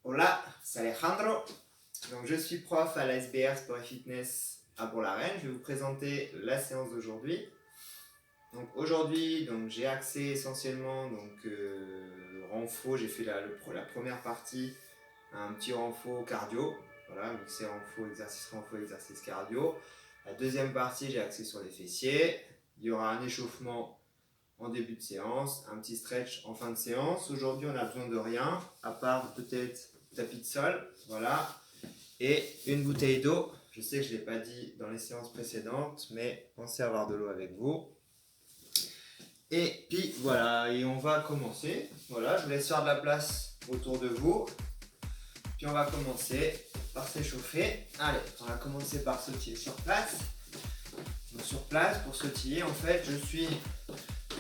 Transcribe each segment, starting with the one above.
Hola, c'est Alejandro. Donc, je suis prof à l'ASBR Sport et Fitness à Bourg-la-Reine. Je vais vous présenter la séance d'aujourd'hui. Donc aujourd'hui, j'ai axé essentiellement renfo. J'ai fait la première partie, un petit renfo cardio. Voilà, mixé renfo, exercice cardio. La deuxième partie, j'ai axé sur les fessiers. Il y aura un échauffement en début de séance, un petit stretch en fin de séance. Aujourd'hui, on n'a besoin de rien, à part peut-être tapis de sol, voilà, et une bouteille d'eau. Je sais que je ne l'ai pas dit dans les séances précédentes, mais pensez à avoir de l'eau avec vous. Et puis voilà, et on va commencer. Voilà, je vous laisse faire de la place autour de vous. Puis on va commencer par s'échauffer. Allez, on va commencer par sautiller sur place. Donc sur place, pour sautiller, en fait, je suis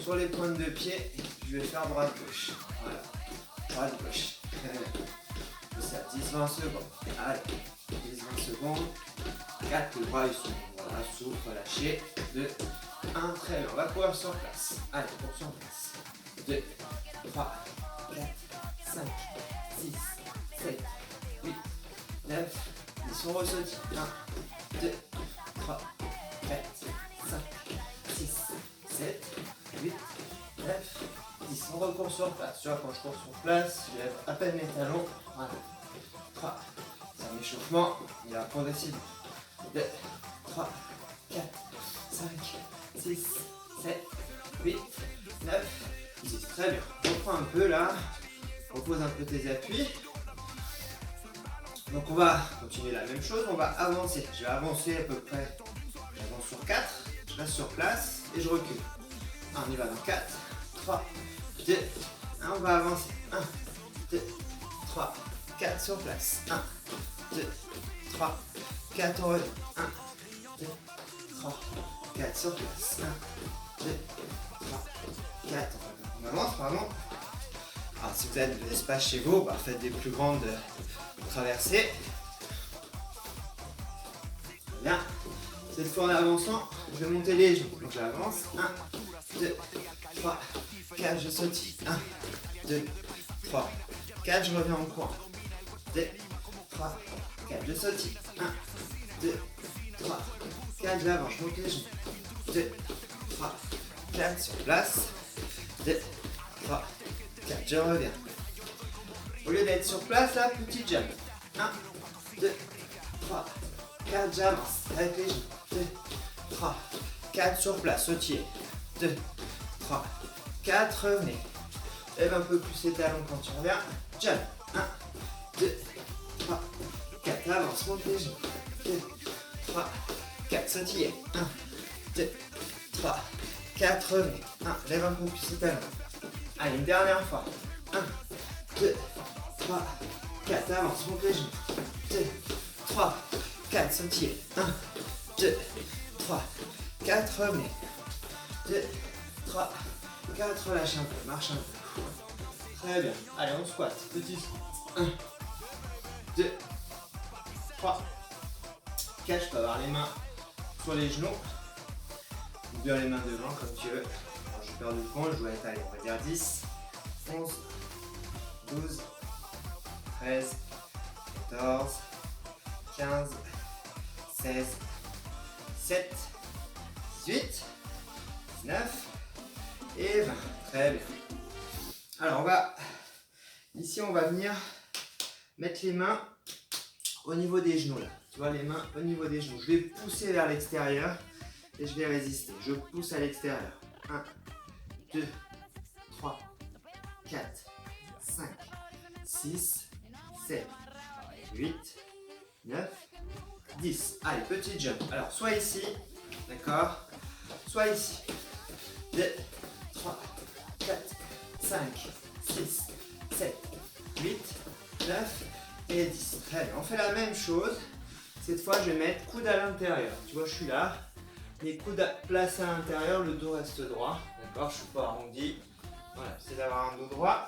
sur les pointes de pied. Je vais faire droite-gauche. Voilà, droite-gauche. Ça, 10-20 secondes. Allez, 10-20 secondes. 4, les bras ils sont. Voilà, souffle, relâchez. 2, 1, très bien. On va courir sur place. Allez, cours sur place. 2, 3, 4, 5, 6, 7, 8, 9, 10. On ressautille. 1, 2, 3, 4, 5, 6, 7, 8, 9, 10. On recourt sur place. Tu vois, quand je cours sur place, je lève à peine mes talons. Voilà. 3. C'est un échauffement. Il va progressivement. 2, 3, 4, 5, 6, 7, 8, 9, 10. Très bien. Reprends un peu là. Repose un peu tes appuis. Donc on va continuer la même chose. On va avancer. Je vais avancer à peu près. J'avance sur 4. Je reste sur place et je recule. On y va dans 4, 3, 2, 1. On va avancer. 1, 2, 3, 4 sur place. 1, 2, 3, 4. On revient. 1, 2, 3, 4 sur place. 1, 2, 3, 4. On avance, pardon. Alors, si vous avez de l'espace chez vous, faites des plus grandes traversées. Bien. Cette fois en avançant, je vais monter les genoux. Donc j'avance. 1, 2, 3, 4. Je sautille. 1, 2, 3, 4. Je reviens en courant. 2, 3, 4. Je sautille. 1, 2, 3, 4. J'avance. Je monte les genoux. 2, 3, 4. Sur place. 2, 3, 4. Je reviens. Au lieu d'être sur place, là, petit jump. 1, 2, 3, 4. J'avance. Avec les genoux. 2, 3, 4. Sur place. Sautiller. 2, 3, 4. Revenez. Lève un peu plus les talons quand tu reviens. Jump. 1, 2, 3, 4. Avance. Monte les genoux. 2, 3, 4. Sautiller. 1, 2, 3, 4. Revenez. 1. Lève un peu plus les talons. Allez, une dernière fois. 1, 2, 3, 4. Avance. Monte les genoux. 2, 3, 4. Sautiller. 1, 2, 3, 4. Revenez. 2, 3, 4. Relâche un peu. Marche un peu. Très bien. Allez, on squat. Petit squat. 1, 2, 3, 4. Je peux avoir les mains sur les genoux. Ou bien les mains devant, comme tu veux. Alors, je perds du compte. Je dois être, allez, on va dire 10, 11, 12, 13, 14, 15, 16, 17, 18, 19 et 20. Très bien. Alors ici on va venir mettre les mains au niveau des genoux là. Tu vois, les mains au niveau des genoux. Je vais pousser vers l'extérieur et je vais résister. Je pousse à l'extérieur. 1, 2, 3, 4, 5, 6, 7, 8, 9, 10. Allez, petit jump. Alors, soit ici, d'accord, soit ici. 2, 3, 4, 5, 6, 7, 8, 9 et 10. Très bien. On fait la même chose. Cette fois, je vais mettre coude à l'intérieur. Tu vois, je suis là. Les coudes placés à l'intérieur, le dos reste droit. D'accord, je ne suis pas arrondi. Voilà, c'est d'avoir un dos droit.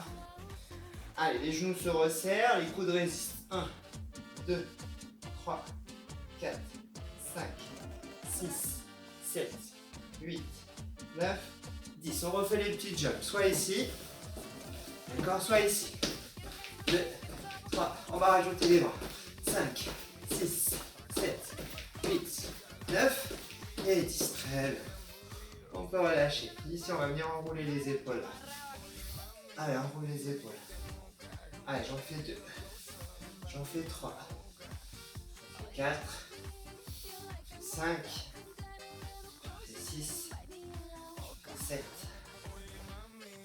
Allez, les genoux se resserrent, les coudes résistent. 1, 2, 3, 4, 5, 6, 7, 8, 9, 10. On refait les petits jumps. Soit ici, d'accord, soit ici. 2, 3, va rajouter les bras. 5, 6, 7, 8, 9 et 10. Très bien. On peut relâcher. Ici, on va venir enrouler les épaules. Allez, enroule les épaules. Allez, j'en fais 2. J'en fais 3. 4. 5. 6. 7.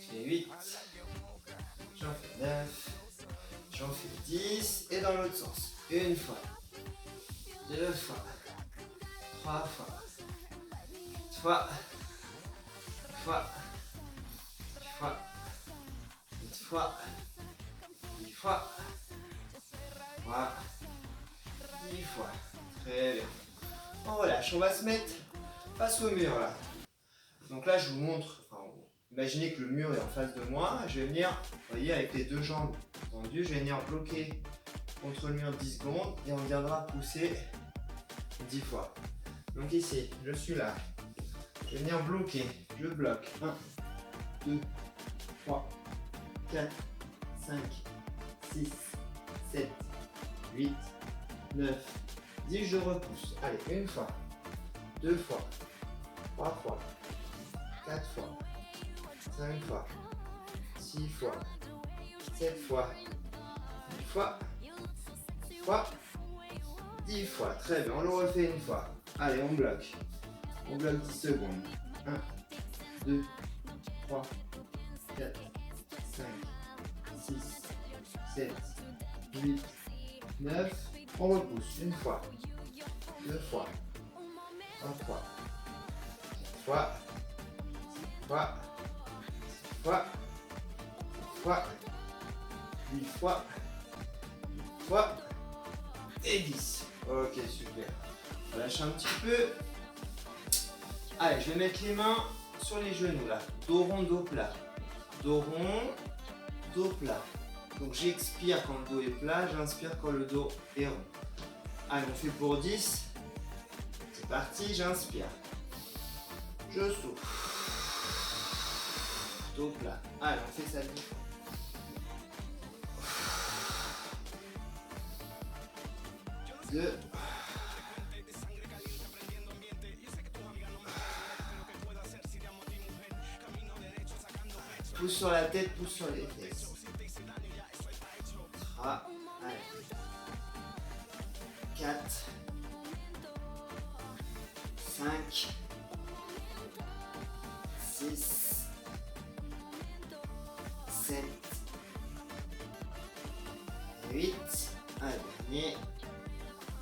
J'ai 8. J'en fais 9. J'en fais 10. Et dans l'autre sens. Une fois. 2 fois. 3 fois. 4 fois. 5 fois. 6 fois. 8 fois. 3, 10 fois. Très bien. On relâche. On va se mettre face au mur là. Donc là, je vous montre. Imaginez que le mur est en face de moi. Je vais venir, vous voyez, avec les deux jambes tendues, je vais venir bloquer contre le mur 10 secondes et on viendra pousser 10 fois. Donc ici, je suis là. Je vais venir bloquer. Je bloque. 1, 2, 3, 4, 5, 6, 7, 8, 9, 10, je repousse. Allez, une fois, 2 fois, 3 fois, 4 fois, 5 fois, 6 fois, 7 fois, 8 fois, 10 fois, 10 fois. Très bien, on le refait une fois. Allez, on bloque. On bloque 10 secondes. 1, 2, 3, 4, 5, 6, 7, 8, 9. On repousse une fois, 2 fois, 3 fois, 4 fois, 5 fois, 6 fois, 7 fois, 8 fois, 9 fois et 10. Ok, super. On lâche un petit peu. Allez, je vais mettre les mains sur les genoux là. Dos rond, dos plat. Dos rond, dos plat. Donc j'expire quand le dos est plat, j'inspire quand le dos est rond. Allez, on fait pour 10. C'est parti, j'inspire. Je souffle. Dos plat. Allez, on fait ça 10 fois. Deux. Pousse sur la tête, pousse sur les fesses. 3, allez. 4, 5, 6, 7, 8. Allez, dernier.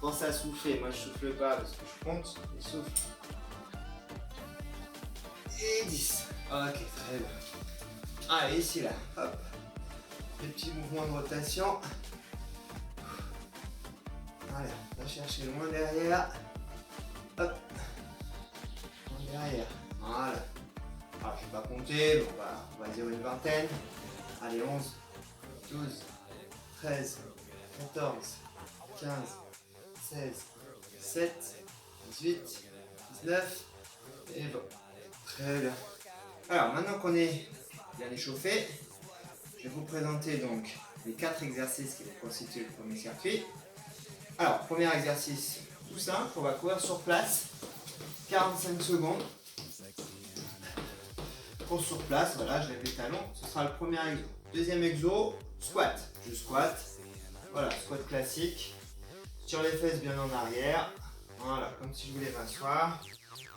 Pense à souffler, moi je souffle pas parce que je compte, je souffle. Et 10. Ok, très bien. Allez, ici là, hop. Des petits mouvements de rotation. Allez, on va chercher loin derrière. Hop. Loin derrière. Voilà. Alors, je ne vais pas compter, mais on va dire une vingtaine. Allez, 11, 12, 13, 14, 15, 16, 17, 18, 19 et 20. Très bien. Alors, maintenant qu'on est bien échauffé, je vais vous présenter donc les 4 exercices qui vont constituer le premier circuit. Alors, premier exercice tout simple, on va courir sur place 45 secondes. Cours sur place, voilà, je lève les talons, ce sera le premier exo. Deuxième exo, squat. Je squatte, voilà, squat classique. Tire les fesses bien en arrière, voilà, comme si je voulais m'asseoir.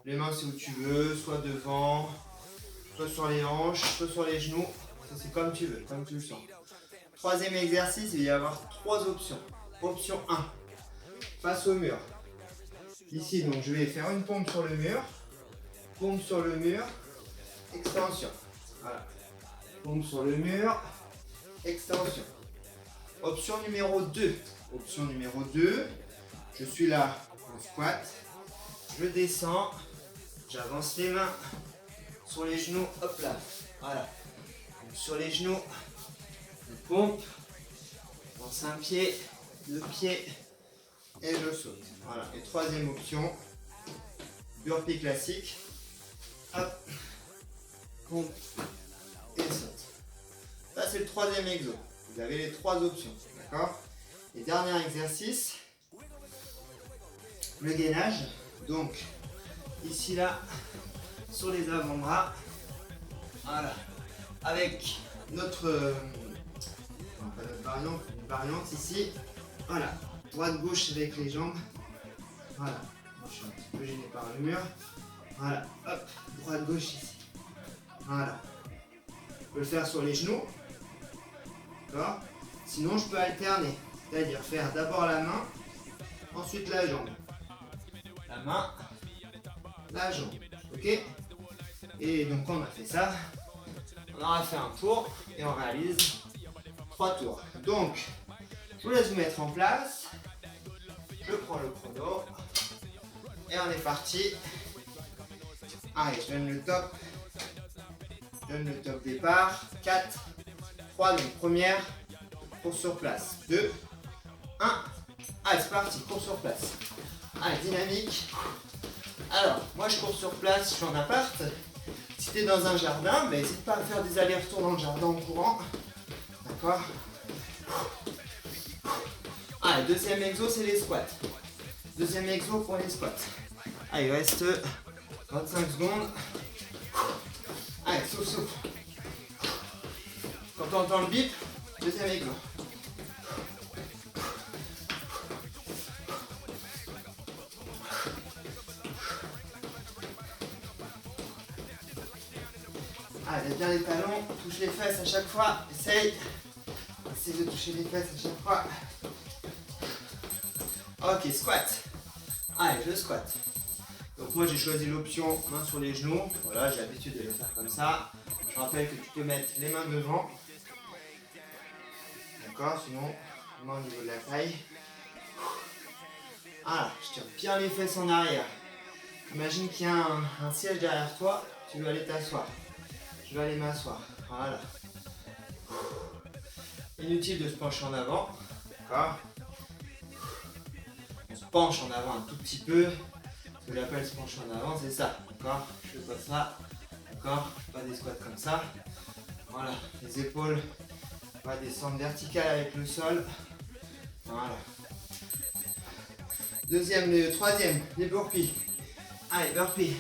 Les mains c'est où tu veux, soit devant, soit sur les hanches, soit sur les genoux. Ça c'est comme tu veux, comme tu le sens. Troisième exercice, il va y avoir 3 options. Option 1, face au mur. Ici, donc je vais faire une pompe sur le mur, extension. Voilà. Pompe sur le mur, extension. Option numéro 2. Option numéro 2, je suis là en squat, je descends, j'avance les mains sur les genoux, hop là, voilà. Donc, sur les genoux, je pompe, lance un pied, 2 pieds et je saute. Voilà. Et troisième option, burpee classique, hop, pompe et saute. Ça c'est le troisième exo. Vous avez les 3 options, d'accord? Et dernier exercice, le gainage. Donc, ici, là, sur les avant-bras. Voilà. Avec notre, pas notre variante, une variante ici. Voilà. Droite-gauche avec les jambes. Voilà. Je suis un petit peu gêné par le mur. Voilà. Hop. Droite-gauche ici. Voilà. Je peux le faire sur les genoux. D'accord. Sinon, je peux alterner. C'est-à-dire faire d'abord la main, ensuite la jambe. La main, la jambe. Ok. Et donc, quand on a fait ça, on aura fait un tour et on réalise 3 tours. Donc, je vous laisse vous mettre en place. Je prends le chrono. Et on est parti. Allez, je donne le top. Je donne le top départ. 4, 3, donc première. Course sur place. 2, 1. Allez, c'est parti, course sur place. Allez, dynamique. Alors, moi je cours sur place, je suis en appart. Si tu es dans un jardin, n'hésite pas à faire des allers-retours dans le jardin en courant. D'accord. Allez, deuxième exo, c'est les squats. Deuxième exo pour les squats. Allez, il reste 25 secondes. Allez, souffle, souffle. Quand tu entends le bip, deuxième exo. Allez, bien les talons, touche les fesses à chaque fois. Essaye de toucher les fesses à chaque fois. Ok, squat. Allez, je squat. Donc moi j'ai choisi l'option main sur les genoux. Voilà, j'ai l'habitude de le faire comme ça. Je rappelle que tu peux mettre les mains devant. D'accord, sinon, main au niveau de la taille. Voilà, je tire bien les fesses en arrière. Imagine qu'il y a un siège derrière toi, tu veux aller t'asseoir. Je vais aller m'asseoir. Voilà. Inutile de se pencher en avant. D'accord. On se penche en avant un tout petit peu. Ce que j'appelle se pencher en avant, c'est ça. D'accord. Je fais pas ça. D'accord. Pas des squats comme ça. Voilà. Les épaules. On va descendre verticales avec le sol. Voilà. Troisième, les burpees. Allez, burpees.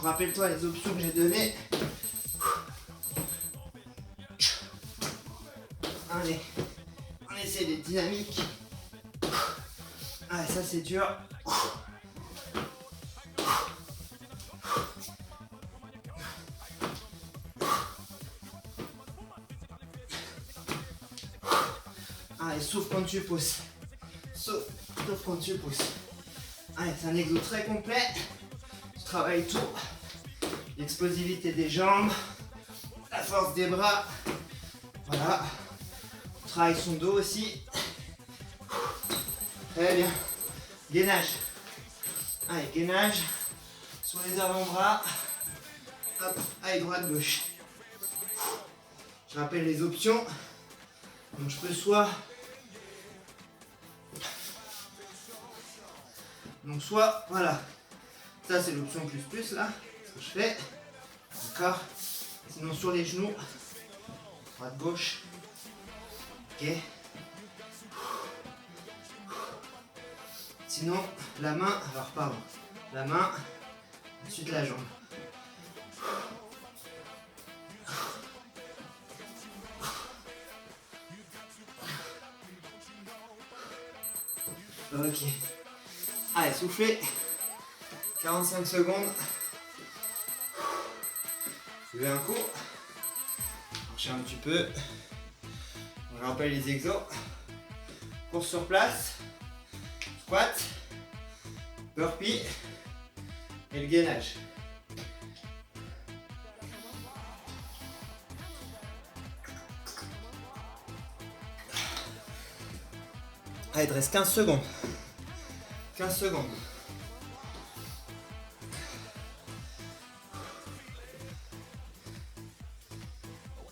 Rappelle-toi les options que j'ai données. Allez, on essaie d'être dynamique. Allez, ça c'est dur. Allez, souffle quand tu pousses. Souffle quand tu pousses. Allez, c'est un exo très complet. Tu travailles tout. L'explosivité des jambes, la force des bras. Voilà. On travaille son dos aussi. Très bien. Gainage. Allez, gainage. Sur les avant-bras. Hop. Allez, droite-gauche. Je rappelle les options. Donc je peux soit voilà, ça c'est l'option plus là, ce que je fais, d'accord. Sinon sur les genoux, droite gauche, ok. Sinon la main, la main, ensuite la jambe. Ok. Allez, soufflez. 45 secondes. Levez un coup. Marchez un petit peu. Je rappelle les exos. Course sur place. Squat. Burpee. Et le gainage. Allez, il te reste 15 secondes. 15 secondes.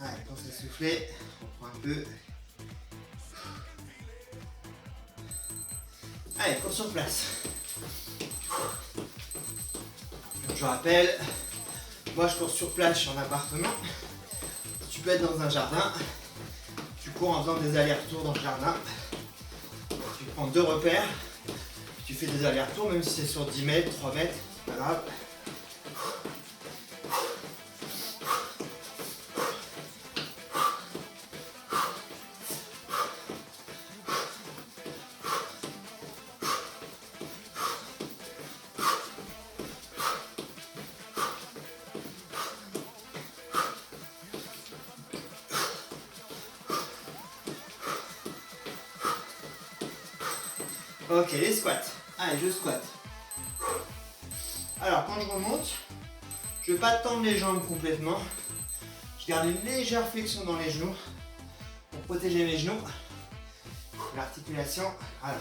Allez, pense à souffler. On prend un peu. Allez, cours sur place. Je rappelle, moi je cours sur place, je suis en appartement. Tu peux être dans un jardin. Tu cours en faisant des allers-retours dans le jardin. prends 2 repères. Tu fais des allers-retours, même si c'est sur 10 mètres, 3 mètres, c'est pas grave. Ok, les squats. Allez, je squatte. Alors, quand je remonte, je ne vais pas tendre les jambes complètement. Je garde une légère flexion dans les genoux pour protéger mes genoux. L'articulation, voilà.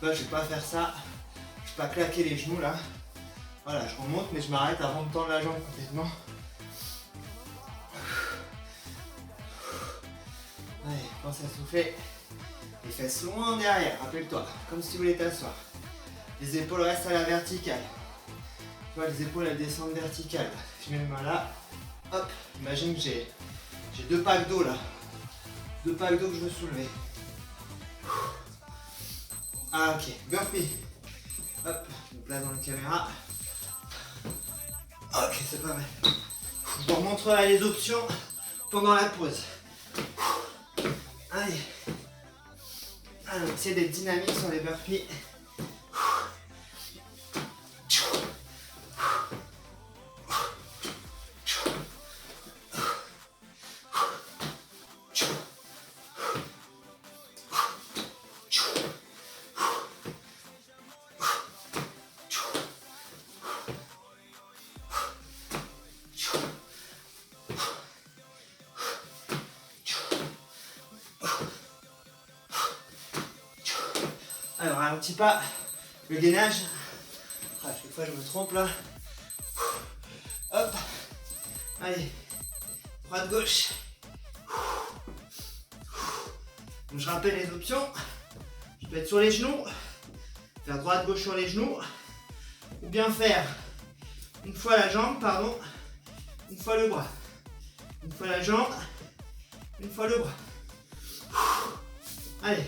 Là, je ne vais pas faire ça. Je ne vais pas claquer les genoux là. Voilà, je remonte, mais je m'arrête avant de tendre la jambe complètement. Allez, pense à souffler. Les fesses loin derrière, rappelle-toi, comme si tu voulais t'asseoir. Les épaules restent à la verticale. Tu vois, les épaules elles descendent verticales. Je mets le main là. Hop, imagine que j'ai 2 packs d'eau là. 2 packs d'eau que je veux soulever. Ah ok, burpee. Hop, je me place dans la caméra. Ok, c'est pas mal. Je vous remontrerai les options pendant la pause. Allez. Alors, essayez d'être dynamique sur les burpees. Alors, un petit pas, le gainage. À chaque fois, je me trompe là. Hop. Allez. Droite, gauche. Donc, je rappelle les options. Je peux être sur les genoux. Faire droite, gauche sur les genoux. Ou bien faire une fois la jambe, pardon. Une fois le bras. Une fois la jambe. Une fois le bras. Allez.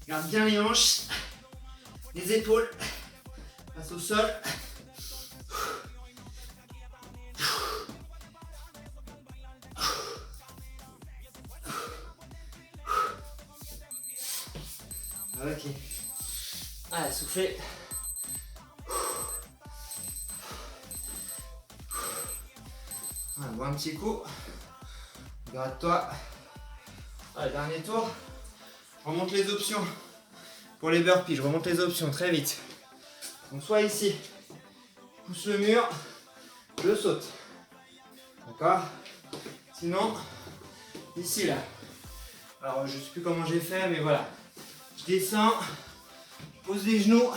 Garde bien les hanches, les épaules, passe au sol. Ok. Allez, soufflez. Voilà, bois un petit coup. Gratte-toi. Allez, dernier tour. Je remonte les options pour les burpees, je remonte les options très vite. Donc soit ici, je pousse le mur, je saute. D'accord? Sinon, ici là. Alors je ne sais plus comment j'ai fait, mais voilà. Je descends, je pose les genoux,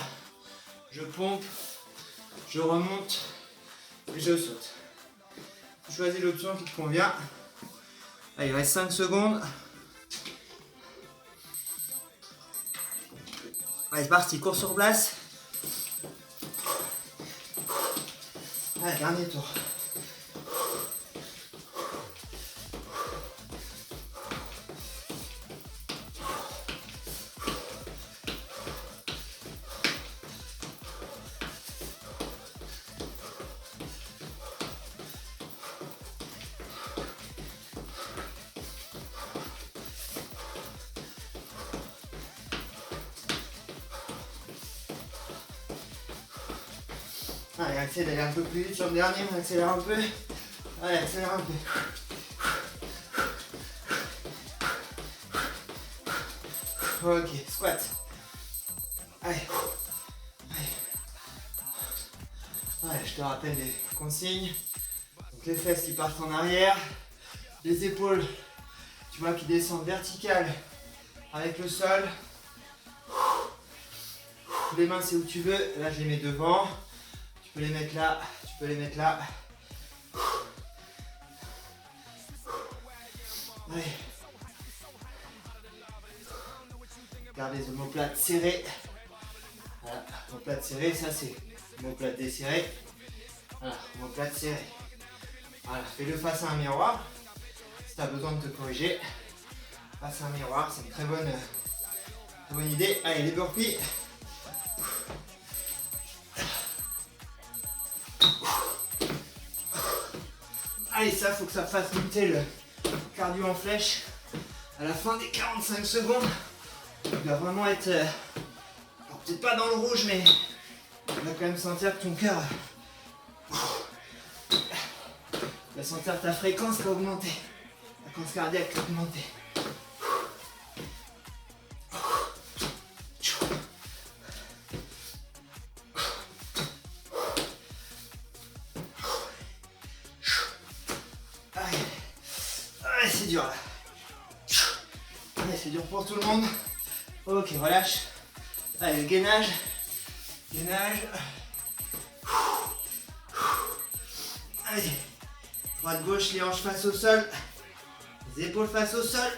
je pompe, je remonte et je saute. Tu choisis l'option qui te convient. Allez, il reste 5 secondes. Allez, c'est parti, cours sur place. Allez, dernier tour. Allez, essaye d'aller un peu plus vite sur le dernier, on accélère un peu. Allez, accélère un peu. Ok, squat. Allez. Allez, je te rappelle les consignes. Donc les fesses qui partent en arrière, les épaules, tu vois, qui descendent verticales avec le sol. Les mains, c'est où tu veux. Là, je les mets devant. Tu peux les mettre là, tu peux les mettre là. Allez. Garde les omoplates serrées. Voilà, omoplates serrées, ça c'est omoplates desserrées. Voilà, omoplates serrées. Voilà, fais-le face à un miroir. Si tu as besoin de te corriger. face à un miroir, c'est une très bonne idée. Allez, les burpees. Allez, ça, faut que ça fasse monter le cardio en flèche à la fin des 45 secondes. Tu dois vraiment être, alors peut-être pas dans le rouge, mais tu vas quand même sentir que ton cœur, tu vas sentir que ta fréquence va augmenter, la fréquence cardiaque va augmenter. Allez, c'est dur là. Allez, c'est dur pour tout le monde. Ok, relâche. Allez, gainage. Gainage. Allez. Droite, gauche, les hanches face au sol. Les épaules face au sol.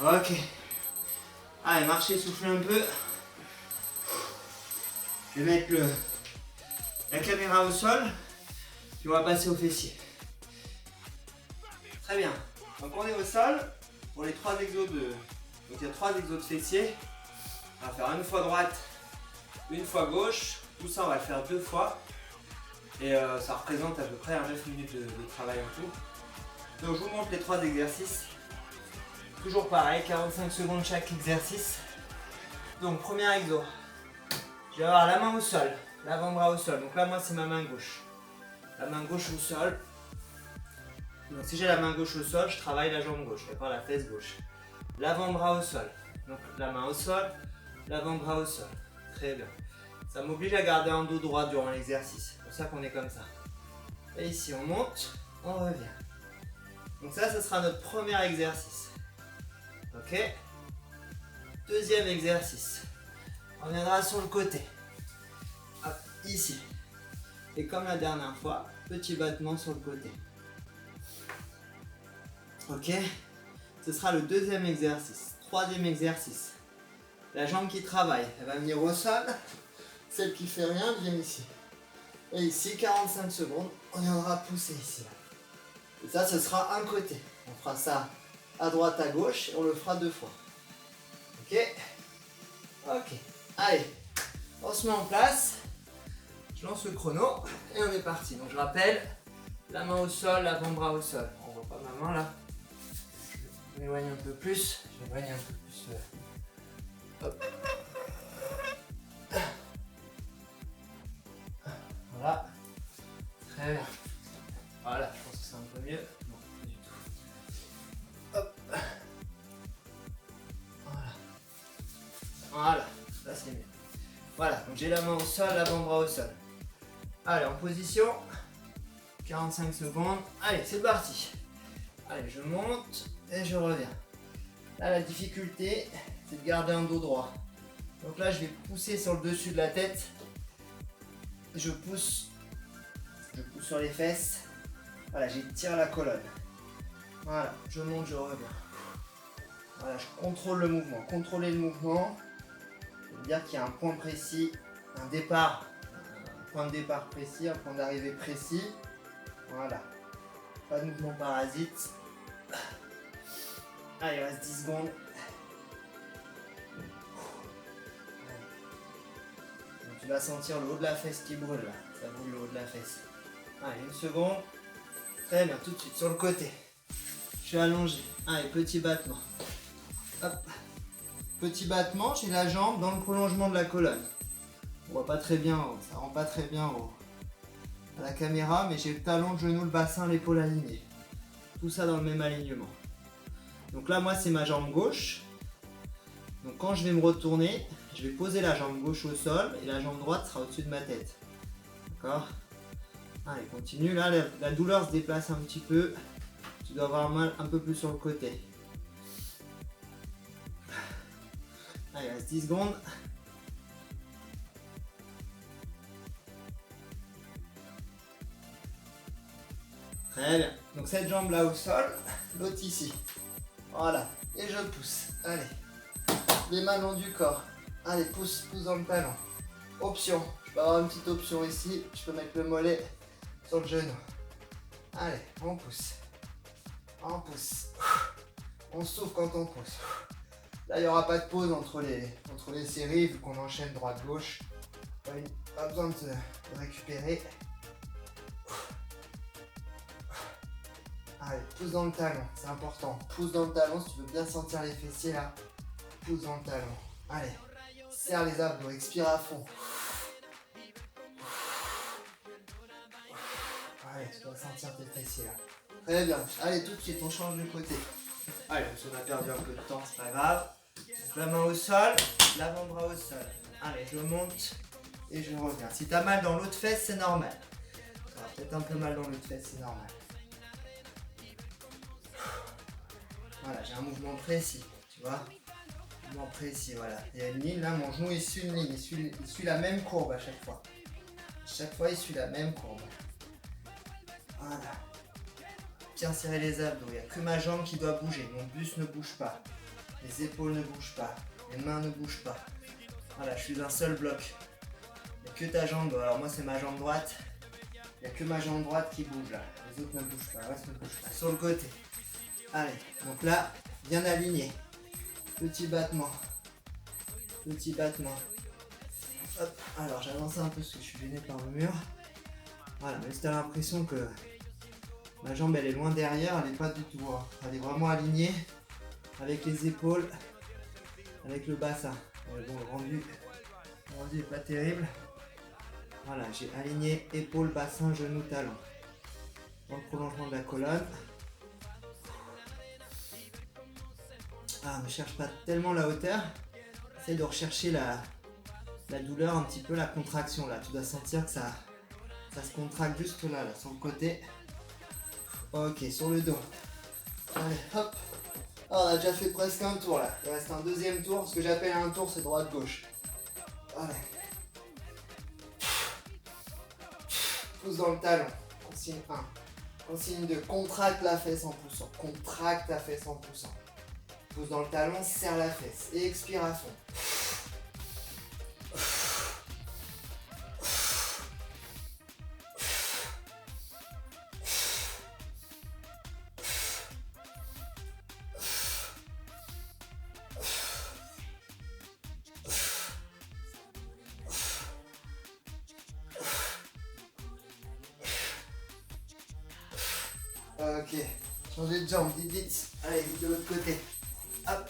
Ok. Allez, marchez, soufflez un peu. Je vais mettre la caméra au sol, puis on va passer aux fessiers. Très bien. Donc on est au sol pour les 3 exos de. Donc il y a 3 exos de fessiers. On va faire une fois droite, une fois gauche. Tout ça on va le faire 2 fois. Et ça représente à peu près 9 minutes de travail en tout. Donc je vous montre les 3 exercices. Toujours pareil, 45 secondes chaque exercice. Donc premier exo. Je vais avoir la main au sol, l'avant-bras au sol. Donc là moi c'est ma main gauche. La main gauche au sol. Donc si j'ai la main gauche au sol, je travaille la jambe gauche, d'accord, la fesse gauche. L'avant-bras au sol. Donc la main au sol, l'avant-bras au sol. Très bien. Ça m'oblige à garder un dos droit durant l'exercice. C'est pour ça qu'on est comme ça. Et ici on monte, on revient. Donc ça, ce sera notre premier exercice. Ok. Deuxième exercice. On viendra sur le côté. Hop, ici. Et comme la dernière fois, petit battement sur le côté. Ok. Ce sera le deuxième exercice. Troisième exercice. La jambe qui travaille, elle va venir au sol. Celle qui fait rien vient ici. Et ici, 45 secondes, on viendra pousser ici. Et ça, ce sera un côté. On fera ça à droite, à gauche, et on le fera 2 fois. Ok. Ok. Allez, on se met en place. Je lance le chrono et on est parti. Donc je rappelle, la main au sol, l'avant-bras au sol. On voit pas ma main là. Je m'éloigne un peu plus. Je m'éloigne un peu plus. Hop. Voilà. Très bien. Voilà, je pense que c'est un peu mieux. Non, pas du tout. Hop. Voilà. Voilà, là c'est mieux. Voilà, donc j'ai la main au sol, l'avant-bras au sol. Allez, en position. 45 secondes. Allez, c'est parti. Allez, je monte et je reviens. Là, la difficulté, c'est de garder un dos droit. Donc là, je vais pousser sur le dessus de la tête. Je pousse sur les fesses. Voilà, j'étire la colonne. Voilà, je monte, je reviens. Voilà, je contrôle le mouvement. Contrôler le mouvement, ça veut dire qu'il y a un point précis, un départ, un point de départ précis, un point d'arrivée précis. Voilà. Pas de mouvement parasite. Allez, il reste 10 secondes. Donc, tu vas sentir le haut de la fesse qui brûle là. Ça brûle le haut de la fesse. Allez, 1 seconde. Très bien, tout de suite sur le côté. Je suis allongé. Allez, petit battement. Hop. Petit battement, j'ai la jambe dans le prolongement de la colonne. On voit pas très bien, ça rend pas très bien à la caméra, mais j'ai le talon, le genou, le bassin, l'épaule alignée. Tout ça dans le même alignement. Donc là, moi, c'est ma jambe gauche. Donc quand je vais me retourner, je vais poser la jambe gauche au sol et la jambe droite sera au-dessus de ma tête. D'accord ? Allez, continue. Là, la douleur se déplace un petit peu. Tu dois avoir mal un peu plus sur le côté. Allez, il reste 10 secondes. Très bien. Donc cette jambe là au sol, l'autre ici. Voilà. Et je pousse. Allez. Les mains long du corps. Allez, pousse dans le talon. Option. Je peux avoir une petite option ici. Je peux mettre le mollet sur le genou. Allez, on pousse. On pousse. On souffle quand on pousse. Là, il n'y aura pas de pause entre les séries vu qu'on enchaîne droite-gauche. Pas besoin de récupérer. Allez, pousse dans le talon, c'est important. Pousse dans le talon si tu veux bien sentir les fessiers là. Pousse dans le talon. Allez, serre les abdos, expire à fond. Allez, tu dois sentir tes fessiers là. Très bien. Allez, tout de suite, on change de côté. Allez, on a perdu un peu de temps, c'est pas grave. Donc, la main au sol, l'avant-bras au sol. Allez, je monte et je reviens. Si tu as mal dans l'autre fesse, c'est normal. Tu auras peut-être un peu mal dans l'autre fesse, c'est normal. Voilà, j'ai un mouvement précis, tu vois. Mouvement précis, voilà. Il y a une ligne, là, mon genou, il suit une ligne. Il suit la même courbe à chaque fois. Chaque fois, il suit la même courbe. Voilà. Bien serrer les abdos. Il n'y a que ma jambe qui doit bouger. Mon buste ne bouge pas. Les épaules ne bougent pas. Les mains ne bougent pas. Voilà, je suis un seul bloc. Il n'y a que ta jambe. Alors moi, c'est ma jambe droite. Il n'y a que ma jambe droite qui bouge là. Les autres ne bougent pas. Le reste ne bouge pas. Sur le côté. Allez, donc là, bien aligné. Petit battement. Petit battement. Hop, alors j'avance un peu parce que je suis gêné par le mur. Voilà, mais si tu as l'impression que ma jambe elle est loin derrière, elle n'est pas du tout. Hein. Elle est vraiment alignée avec les épaules, avec le bassin. Bon, le rendu n'est pas terrible. Voilà, j'ai aligné épaules, bassin, genoux, talons. Dans le prolongement de la colonne. Ah, ne cherche pas tellement la hauteur. Essaye de rechercher la douleur, un petit peu la contraction là. Tu dois sentir que ça se contracte juste là, sur le côté. Ok, sur le dos. Allez, hop. Oh, on a déjà fait presque un tour là. Il reste un deuxième tour. Ce que j'appelle un tour, c'est droite-gauche. Allez. Pousse dans le talon. Consigne 1. Consigne 2. Contracte la fesse en poussant. Contracte la fesse en poussant. Pousse dans le talon, serre la fesse. Et expire à fond. Ok, changer de jambe, vite. Allez, vite de l'autre côté. Hop.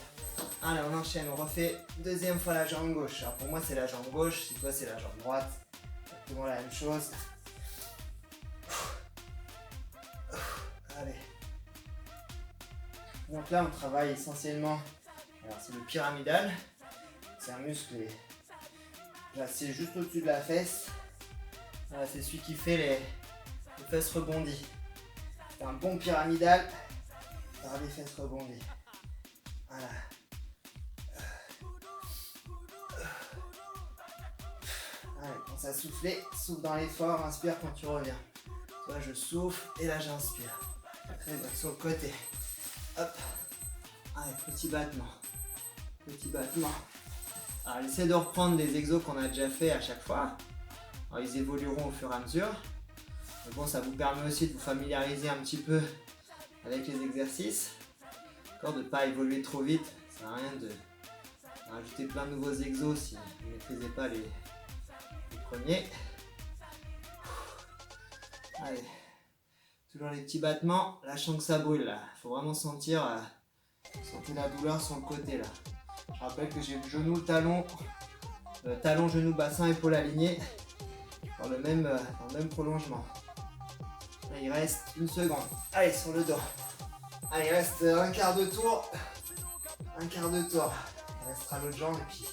Allez, on enchaîne, on refait deuxième fois la jambe gauche. Alors pour moi c'est la jambe gauche, si toi c'est la jambe droite. Exactement la même chose. Allez. Donc là on travaille essentiellement. Alors c'est le pyramidal. C'est un muscle. Là c'est juste au-dessus de la fesse. Voilà, c'est celui qui fait les fesses rebondies. C'est un bon pyramidal. Par les fesses rebondies. Voilà. Allez, pense à souffler, souffle dans l'effort, inspire quand tu reviens. Toi je souffle et là j'inspire. Très bien, sur le côté. Hop. Allez, petit battement. Petit battement. Alors essaie de reprendre des exos qu'on a déjà fait à chaque fois. Alors, ils évolueront au fur et à mesure. Mais bon, ça vous permet aussi de vous familiariser un petit peu avec les exercices. D'accord, de ne pas évoluer trop vite. Ça sert à rien de rajouter plein de nouveaux exos si vous ne maîtrisez pas les premiers. Allez, toujours les petits battements. Là, je sens que ça brûle là. Il faut vraiment sentir la douleur sur le côté là. Je rappelle que j'ai le genou, le talon, genou, bassin, épaule alignée dans le même prolongement. Là, il reste une seconde. Allez, sur le dos. Allez, il reste un quart de tour. Un quart de tour. Il restera l'autre jambe et puis.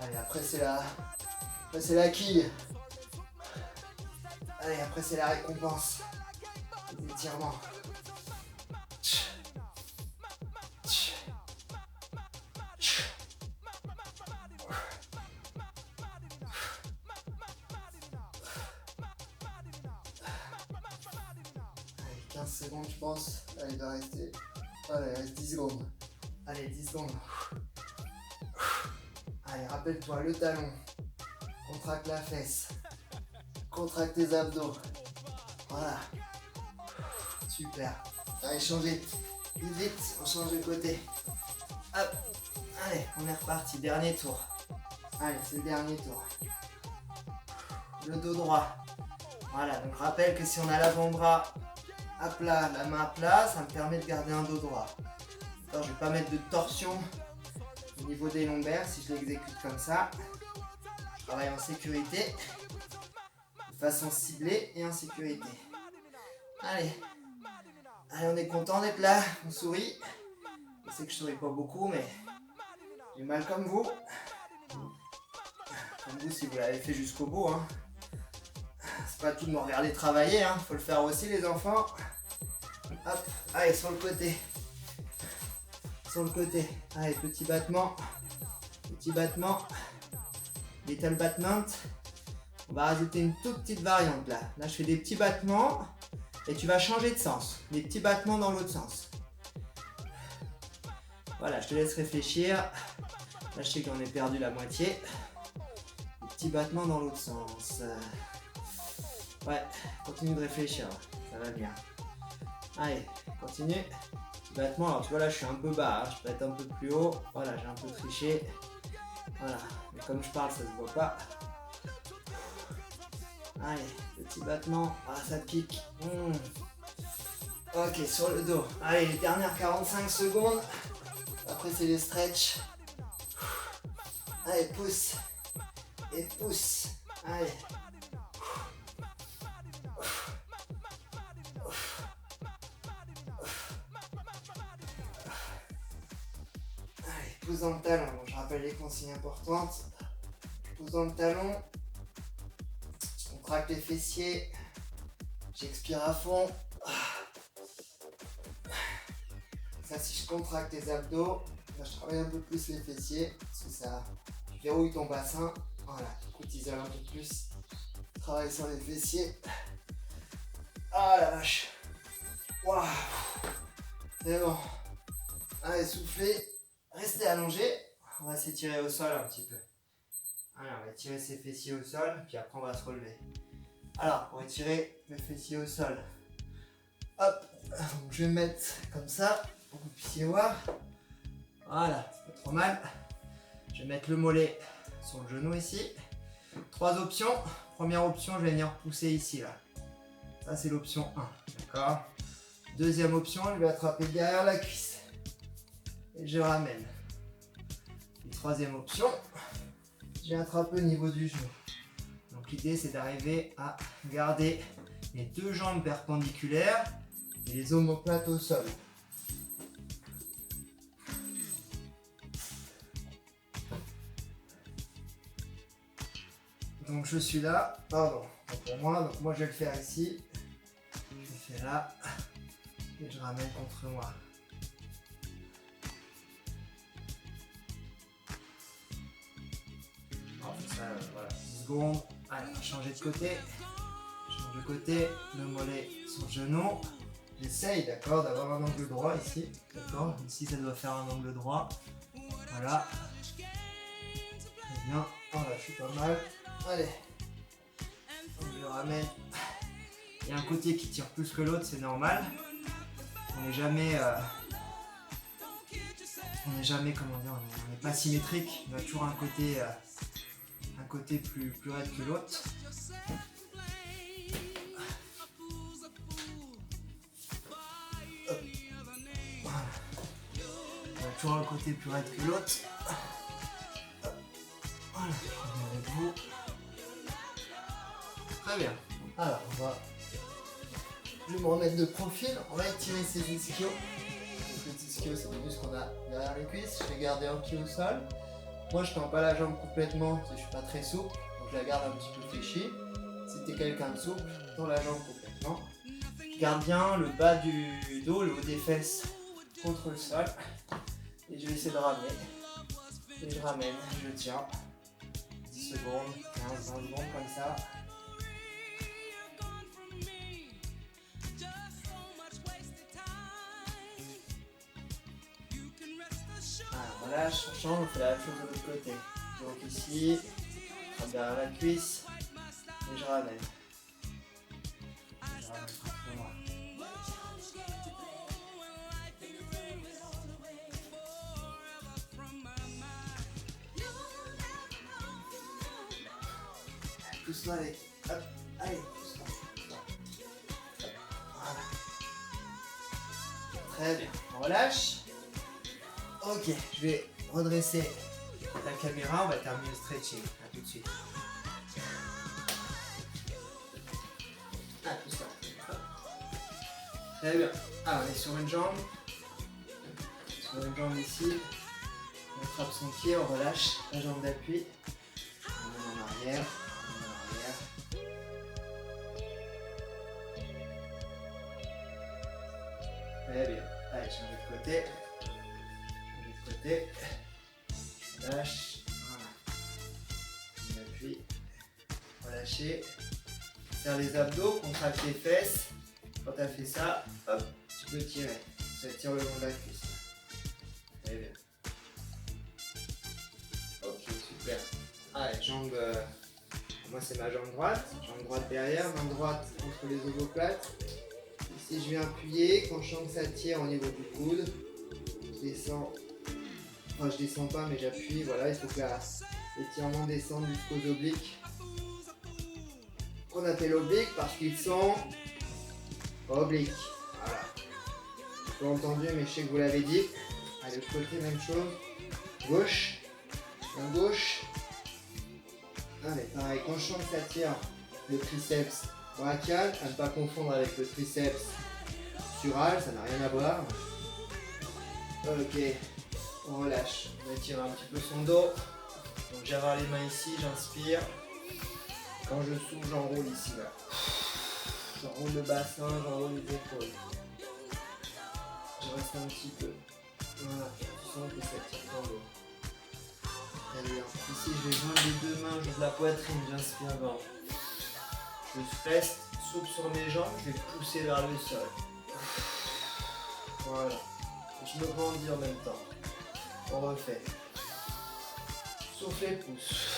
Allez, après c'est la quille. Allez, après c'est la récompense. Les étirements. Allez, 15 secondes je pense. Allez, il doit rester. Voilà, il reste 10 secondes. Allez, 10 secondes. Allez, rappelle-toi le talon. Contracte la fesse. Contracte tes abdos. Voilà. Super. Allez, changez. Vite, vite, on change de côté. Hop. Allez, on est reparti. Dernier tour. Allez, c'est le dernier tour. Le dos droit. Voilà, donc rappelle que si on a l'avant-bras à plat, la main à plat, ça me permet de garder un dos droit. Alors, je ne vais pas mettre de torsion au niveau des lombaires si je l'exécute comme ça. Je travaille en sécurité, de façon ciblée et en sécurité. Allez, on est content d'être là, on sourit. Je sais que je souris pas beaucoup, mais j'ai mal comme vous. Comme vous si vous l'avez fait jusqu'au bout. Hein. C'est pas tout de me regarder travailler, hein. Faut le faire aussi les enfants. Hop, allez, sur le côté. Sur le côté. Allez, petit battement. Petit battement. Little battement. On va rajouter une toute petite variante là. Là, je fais des petits battements et tu vas changer de sens. Des petits battements dans l'autre sens. Voilà, je te laisse réfléchir. Là, je sais qu'on est perdu la moitié. Des petits battements dans l'autre sens. Ouais, continue de réfléchir. Ça va bien. Allez, continue. Battement, alors tu vois là je suis un peu bas, hein. Je peux être un peu plus haut, voilà j'ai un peu triché, voilà, mais comme je parle ça se voit pas. Allez, petit battement, ah ça pique. Ok, sur le dos, allez les dernières 45 secondes, après c'est les stretch. Allez, pousse, et pousse, allez. Pousse dans le talon, bon, je rappelle les consignes importantes. Pousse dans le talon, je contracte les fessiers, j'expire à fond. Ça, si je contracte les abdos, là, je travaille un peu plus les fessiers, parce que ça verrouille ton bassin. Voilà, du coup, tu isoles un peu plus. Travaille sur les fessiers. Ah la vache. Waouh. C'est bon. Allez, soufflez. Restez allongé, on va s'étirer au sol un petit peu. Allez, on va étirer ses fessiers au sol, puis après on va se relever. Alors, pour étirer mes fessiers au sol, hop, donc je vais me mettre comme ça, pour que vous puissiez voir. Voilà, c'est pas trop mal. Je vais mettre le mollet sur le genou ici. 3 options. Première option, je vais venir pousser ici, là. Ça, c'est l'option 1, d'accord. Deuxième option, je vais attraper derrière la cuisse. Et je ramène. Et troisième option, j'ai attrapé au niveau du genou. Donc l'idée c'est d'arriver à garder les deux jambes perpendiculaires et les omoplates au sol. Donc je suis là, pardon, pour moi, donc moi je vais le faire ici. Je fais là et je ramène contre moi. Voilà, 10 secondes. Allez, on va changer de côté. Je change de côté, le mollet sur le genou. J'essaye, d'accord, d'avoir un angle droit ici. D'accord, ici ça doit faire un angle droit. Voilà. Très bien. Voilà, je suis pas mal. Allez. On le ramène. Il y a un côté qui tire plus que l'autre, c'est normal. On n'est jamais. Comment dire, on n'est pas symétrique. On a toujours un côté. Côté plus raide que l'autre. Voilà. On a toujours un côté plus raide que l'autre. Voilà, je reviens avec vous. Très bien. Alors, je vais me remettre de profil. On va étirer ces ischios. Les ischios, c'est le muscle qu'on a derrière les cuisses. Je vais garder un pied au sol. Moi je tends pas la jambe complètement parce que je suis pas très souple, donc je la garde un petit peu fléchie. Si si t'es quelqu'un de souple, tends la jambe complètement. Garde bien le bas du dos, le haut des fesses contre le sol. Et je vais essayer de ramener. Et je ramène, je tiens. 10 secondes, 15, 20 secondes comme ça. Alors, relâche, on change, on fait la même chose de l'autre côté. Donc ici, je ramène derrière la cuisse et je ramène. Je ramène tranquillement. Pousse-toi avec. Hop, allez, pousse-toi. Voilà. Très bien. On relâche. Ok, je vais redresser la caméra, on va terminer le stretching. A tout de suite. Ah, pousse-toi. Très bien. Ah, on est sur une jambe. Sur une jambe ici. On attrape son pied, on relâche la jambe d'appui. On met en arrière. Très bien. Allez, changer de côté. Changer de côté. Lâche. Voilà. On appuie. Relâcher. Serre les abdos, contracte les fesses. Quand tu as fait ça, hop, tu peux tirer. Ça tire le long de la cuisse. Très bien. Ok, super. Allez, jambe. Moi, c'est ma jambe droite. Jambe droite derrière, main droite contre les omoplates. Ici, je viens appuyer. Quand je sens que ça tire au niveau du coude, je descends. Enfin, je descends pas, mais j'appuie. Voilà, il faut que l'étirement descende jusqu'aux obliques. On appelle obliques parce qu'ils sont obliques. Voilà. J'ai pas entendu, mais je sais que vous l'avez dit. Allez, de l'autre côté, même chose. Gauche. Main gauche. Allez, pareil. Quand je sens que ça tire le triceps brachial, à ne pas confondre avec le triceps sural, ça n'a rien à voir. Ok. On relâche. On étire un petit peu son dos. Donc j'avale les mains ici, j'inspire. Quand je souffle, j'enroule ici là. J'enroule le bassin, j'enroule les épaules. Je reste un petit peu. Voilà, tu sens que ça tire ton dos. Très bien. Ici, je vais joindre les deux mains, j'ouvre la poitrine, j'inspire grand. Je reste souple sur mes jambes, je vais pousser vers le sol. Voilà. Et je me grandis en même temps. On refait. Souffle et pousse.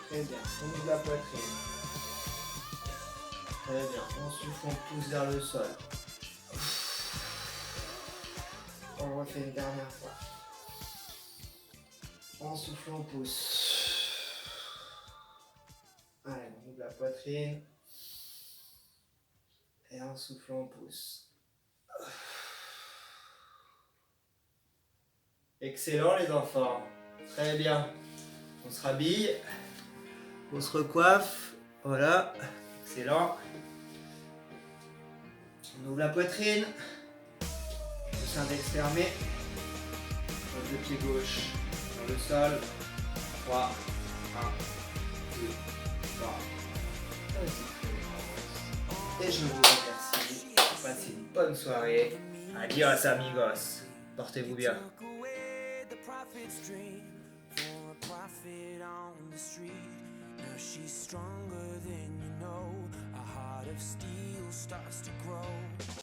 Très bien. On ouvre la poitrine. Très bien. On souffle, on pousse vers le sol. On refait une dernière fois. On souffle, on pousse. Allez, on ouvre la poitrine. Et en souffle, on pousse. Excellent les enfants. Très bien. On se rhabille. On se recoiffe. Voilà. Excellent. On ouvre la poitrine. Pouce index fermé. Pose le pied gauche sur le sol. 3, 1, 2, 3. Et je vous remercie. Passez une bonne soirée. Adios amigos. Portez-vous bien. She's stronger than you know. A heart of steel starts to grow.